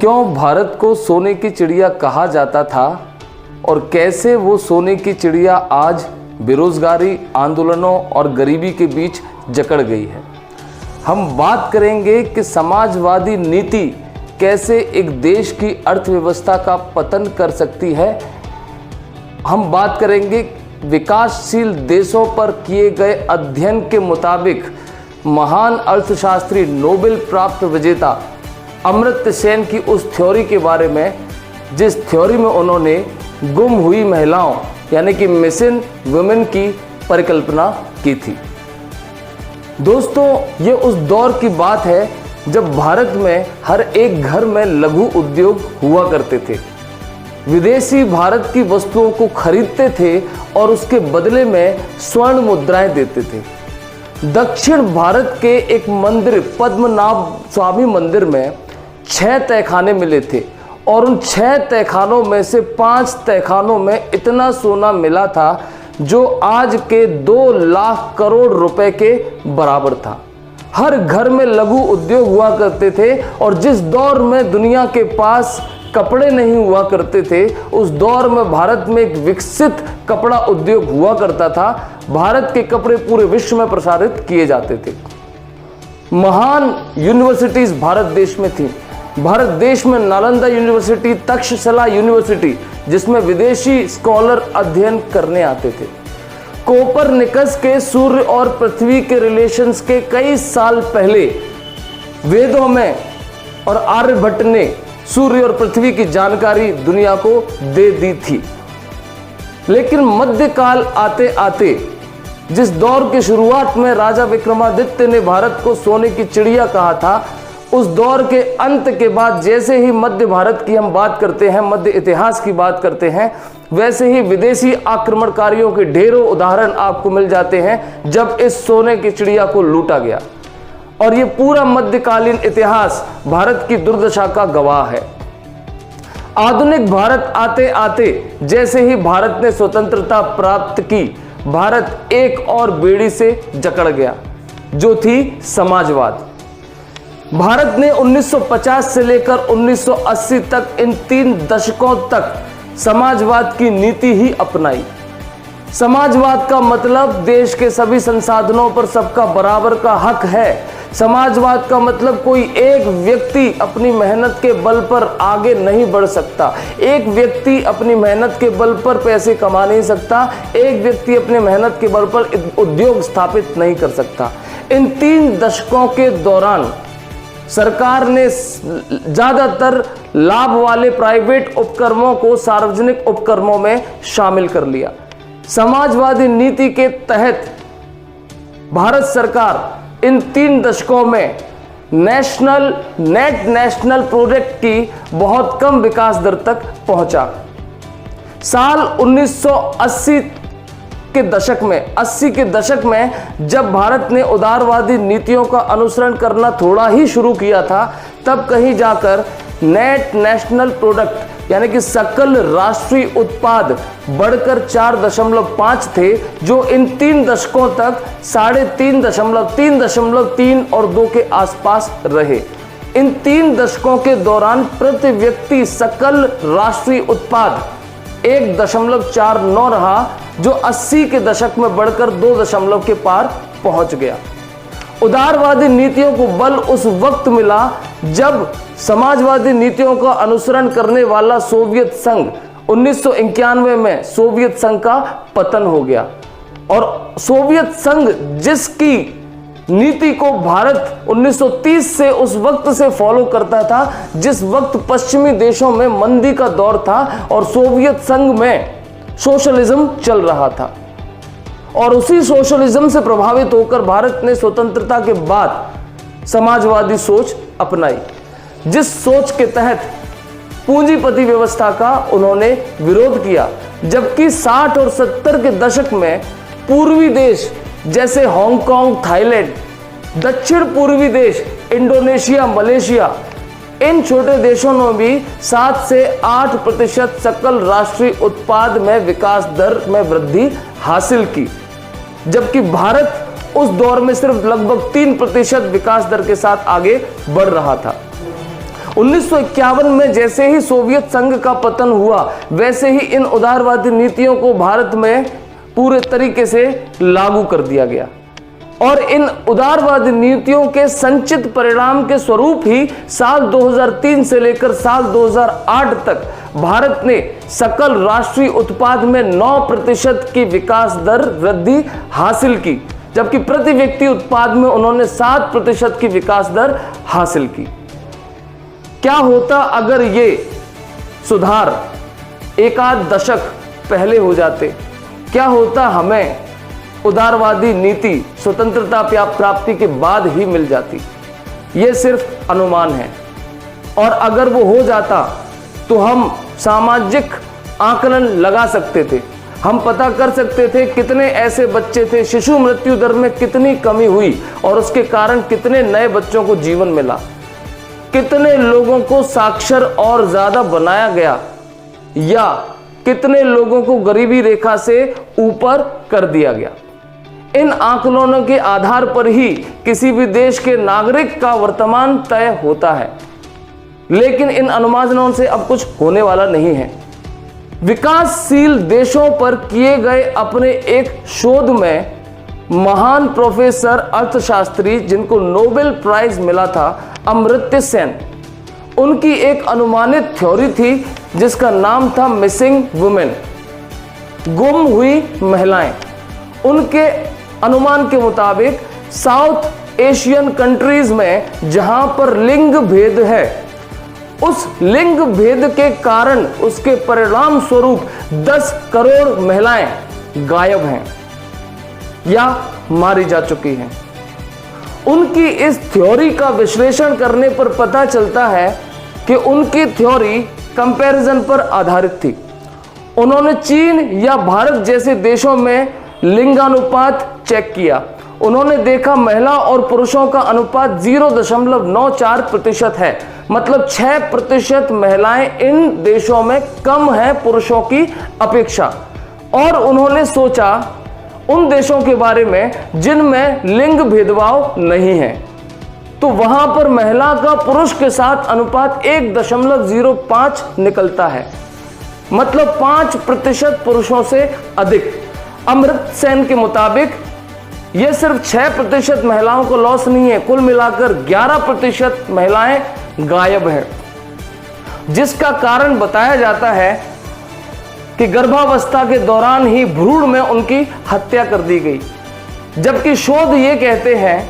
क्यों भारत को सोने की चिड़िया कहा जाता था और कैसे वो सोने की चिड़िया आज बेरोजगारी, आंदोलनों और गरीबी के बीच जकड़ गई है। हम बात करेंगे कि समाजवादी नीति कैसे एक देश की अर्थव्यवस्था का पतन कर सकती है। हम बात करेंगे विकासशील देशों पर किए गए अध्ययन के मुताबिक महान अर्थशास्त्री, नोबेल प्राप्त विजेता अमर्त्य सेन की उस थ्योरी के बारे में जिस थ्योरी में उन्होंने गुम हुई महिलाओं यानी कि मिसिंग वुमेन की परिकल्पना की थी। दोस्तों, ये उस दौर की बात है जब भारत में हर एक घर में लघु उद्योग हुआ करते थे। विदेशी भारत की वस्तुओं को खरीदते थे और उसके बदले में स्वर्ण मुद्राएं देते थे। दक्षिण भारत के एक मंदिर, पद्मनाभ स्वामी मंदिर में 6 तहखाने मिले थे और उन 6 तहखानों में से 5 तहखानों में इतना सोना मिला था जो आज के 2 लाख करोड़ रुपए के बराबर था। हर घर में लघु उद्योग हुआ करते थे और जिस दौर में दुनिया के पास कपड़े नहीं हुआ करते थे, उस दौर में भारत में एक विकसित कपड़ा उद्योग हुआ करता था। भारत के कपड़े पूरे विश्व में प्रसारित किए जाते थे। महान यूनिवर्सिटीज भारत देश में थी। भारत देश में नालंदा यूनिवर्सिटी, तक्षशिला यूनिवर्सिटी, जिसमें विदेशी स्कॉलर अध्ययन करने आते थे। कोपरनिकस के सूर्य और पृथ्वी के रिलेशंस के कई साल पहले वेदों में और आर्यभट्ट ने सूर्य और पृथ्वी की जानकारी दुनिया को दे दी थी। लेकिन मध्यकाल आते आते जिस दौर की शुरुआत में राजा विक्रमादित्य ने भारत को सोने की चिड़िया कहा था, उस दौर के अंत के बाद जैसे ही मध्य भारत की हम बात करते हैं, मध्य इतिहास की बात करते हैं, वैसे ही विदेशी आक्रमणकारियों के ढेरों उदाहरण आपको मिल जाते हैं जब इस सोने की चिड़िया को लूटा गया। और ये पूरा मध्यकालीन इतिहास भारत की दुर्दशा का गवाह है। आधुनिक भारत आते आते जैसे ही भारत ने स्वतंत्रता प्राप्त की, भारत एक और बेड़ी से जकड़ गया, जो थी समाजवाद। भारत ने 1950 से लेकर 1980 तक इन 3 दशकों तक समाजवाद की नीति ही अपनाई। समाजवाद का मतलब देश के सभी संसाधनों पर सबका बराबर का हक है। समाजवाद का मतलब कोई एक व्यक्ति अपनी मेहनत के बल पर आगे नहीं बढ़ सकता। एक व्यक्ति अपनी मेहनत के बल पर पैसे कमा नहीं सकता। एक व्यक्ति अपनी मेहनत के बल पर उद्योग स्थापित नहीं कर सकता। इन 3 दशकों के दौरान सरकार ने ज्यादातर लाभ वाले प्राइवेट उपक्रमों को सार्वजनिक उपक्रमों में शामिल कर लिया। समाजवादी नीति के तहत भारत सरकार इन 3 दशकों में नेट नेशनल प्रोडक्ट की बहुत कम विकास दर तक पहुंचा। साल 1980 के दशक में जब भारत ने उदारवादी नीतियों का अनुसरण करना थोड़ा ही शुरू किया था, तब कहीं जाकर नेट नेशनल प्रोडक्ट यानी कि सकल राष्ट्रीय उत्पाद बढ़कर 4.5 थे, जो इन 3 दशकों तक 3.3 और 2 के आसपास रहे। इन 3 दशकों के दौरान प्रति व्यक्ति सकल राष्ट्रीय उत्पाद 1.49 रहा, जो 80 के दशक में बढ़कर 2 के पार पहुंच गया। उदारवादी नीतियों को बल उस वक्त मिला जब समाजवादी नीतियों का अनुसरण करने वाला सोवियत संघ 1991 में सोवियत संघ का पतन हो गया। और सोवियत संघ जिसकी नीति को भारत 1930 से उस वक्त से फॉलो करता था, जिस वक्त पश्चिमी देशों में मंदी का दौर था और सोवियत संघ में सोशलिज्म चल रहा था, और उसी सोशलिज्म से प्रभावित होकर भारत ने स्वतंत्रता के बाद समाजवादी सोच अपनाई, जिस सोच के तहत पूंजीपति व्यवस्था का उन्होंने विरोध किया। जबकि 60 और 70 के दशक में पूर्वी देश जैसे हांगकांग, थाईलैंड, दक्षिण पूर्वी देश इंडोनेशिया, मलेशिया, इन छोटे देशों ने भी 7 से 8% सकल राष्ट्रीय उत्पाद में विकास दर में वृद्धि हासिल की, जबकि भारत उस दौर में सिर्फ लगभग 3% विकास दर के साथ आगे बढ़ रहा था। 1951 में जैसे ही सोवियत संघ का पतन हुआ, वैसे ही इन उदारवादी नीतियों को भारत में पूरे तरीके से लागू कर दिया गया और इन उदारवादी नीतियों के संचित परिणाम के स्वरूप ही साल 2003 से लेकर साल 2008 तक भारत ने सकल राष्ट्रीय उत्पाद में 9% की विकास दर वृद्धि हासिल की, जबकि प्रति व्यक्ति उत्पाद में उन्होंने 7% की विकास दर हासिल की। क्या होता अगर ये सुधार एक आध दशक पहले हो जाते? क्या होता हमें उदारवादी नीति स्वतंत्रता प्राप्ति के बाद ही मिल जाती? ये सिर्फ अनुमान है, और अगर वो हो जाता तो हम सामाजिक आकलन लगा सकते थे। हम पता कर सकते थे कितने ऐसे बच्चे थे, शिशु मृत्यु दर में कितनी कमी हुई और उसके कारण कितने नए बच्चों को जीवन मिला, कितने लोगों को साक्षर और ज्यादा बनाया गया, या कितने लोगों को गरीबी रेखा से ऊपर कर दिया गया। इन आकलनों के आधार पर ही किसी भी देश के नागरिक का वर्तमान तय होता है, लेकिन इन अनुमानों से अब कुछ होने वाला नहीं है। विकासशील देशों पर किए गए अपने एक शोध में महान प्रोफेसर अर्थशास्त्री जिनको नोबेल प्राइज मिला था, अमर्त्य सेन, उनकी एक अनुमानित थ्योरी थी जिसका नाम था मिसिंग वुमेन, गुम हुई महिलाएं। उनके अनुमान के मुताबिक साउथ एशियन कंट्रीज में जहां पर लिंग भेद है, उस लिंग भेद के कारण उसके परिणाम स्वरूप 10 करोड़ महिलाएं गायब हैं या मारी जा चुकी हैं। उनकी इस थ्योरी का विश्लेषण करने पर पता चलता है कि उनकी थ्योरी कंपैरिजन पर आधारित थी। उन्होंने चीन या भारत जैसे देशों में लिंगानुपात चेक किया। उन्होंने देखा महिला और पुरुषों का अनुपात 0.94% है, मतलब 6% महिलाएं इन देशों में कम है पुरुषों की अपेक्षा। और उन्होंने सोचा उन देशों के बारे में जिनमें लिंग भेदभाव नहीं है, तो वहां पर महिला का पुरुष के साथ अनुपात 1.05 निकलता है, मतलब 5% पुरुषों से अधिक। अमर्त्य सेन के मुताबिक यह सिर्फ 6% महिलाओं को लॉस नहीं है, कुल मिलाकर 11% महिलाएं गायब हैं, जिसका कारण बताया जाता है कि गर्भावस्था के दौरान ही भ्रूण में उनकी हत्या कर दी गई। जबकि शोध ये कहते हैं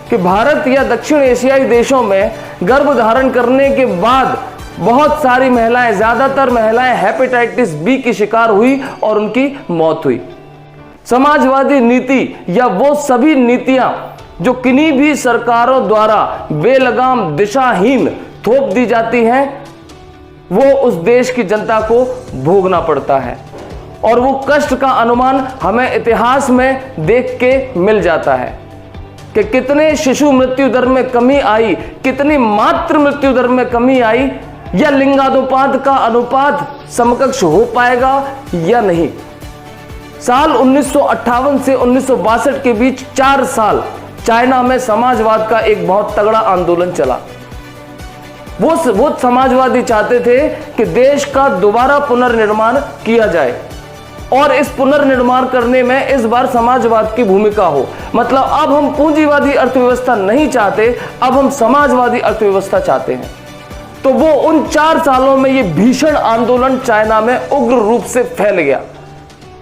कि भारत या दक्षिण एशियाई देशों में गर्भ धारण करने के बाद बहुत सारी महिलाएं, ज्यादातर महिलाएं हेपेटाइटिस बी की शिकार हुई और उनकी मौत हुई। समाजवादी नीति या वो सभी नीतियां जो किन्हीं भी सरकारों द्वारा बेलगाम दिशाहीन थोप दी जाती हैं, वो उस देश की जनता को भोगना पड़ता है, और वो कष्ट का अनुमान हमें इतिहास में देख के मिल जाता है कि कितने शिशु मृत्यु दर में कमी आई, कितनी मातृ मृत्यु दर में कमी आई, या लिंगानुपात का अनुपात समकक्ष हो पाएगा या नहीं। साल 1958 से 1962 के बीच 4 साल चाइना में समाजवाद का एक बहुत तगड़ा आंदोलन चला। वो समाजवादी चाहते थे कि देश का दोबारा पुनर्निर्माण किया जाए, और इस पुनर्निर्माण करने में इस बार समाजवाद की भूमिका हो। मतलब अब हम पूंजीवादी अर्थव्यवस्था नहीं चाहते, अब हम समाजवादी अर्थव्यवस्था चाहते हैं। तो वो उन 4 सालों में ये भीषण आंदोलन चाइना में उग्र रूप से फैल गया,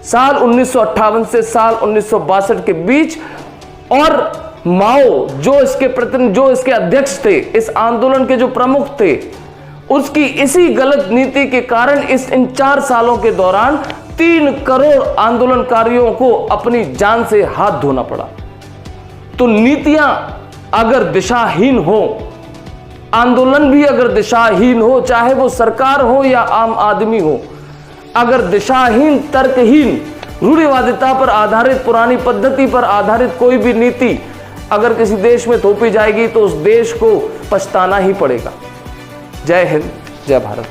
साल 1958 से साल 1962 के बीच। और माओ जो इसके अध्यक्ष थे, इस आंदोलन के जो प्रमुख थे, उसकी इसी गलत नीति के कारण इन 4 सालों के दौरान 3 करोड़ आंदोलनकारियों को अपनी जान से हाथ धोना पड़ा। तो नीतियां अगर दिशाहीन हो, आंदोलन भी अगर दिशाहीन हो, चाहे वो सरकार हो या आम आदमी हो, अगर दिशाहीन, तर्कहीन, रूढ़िवादिता पर आधारित, पुरानी पद्धति पर आधारित कोई भी नीति अगर किसी देश में थोपी जाएगी तो उस देश को पछताना ही पड़ेगा। जय हिंद, जय भारत।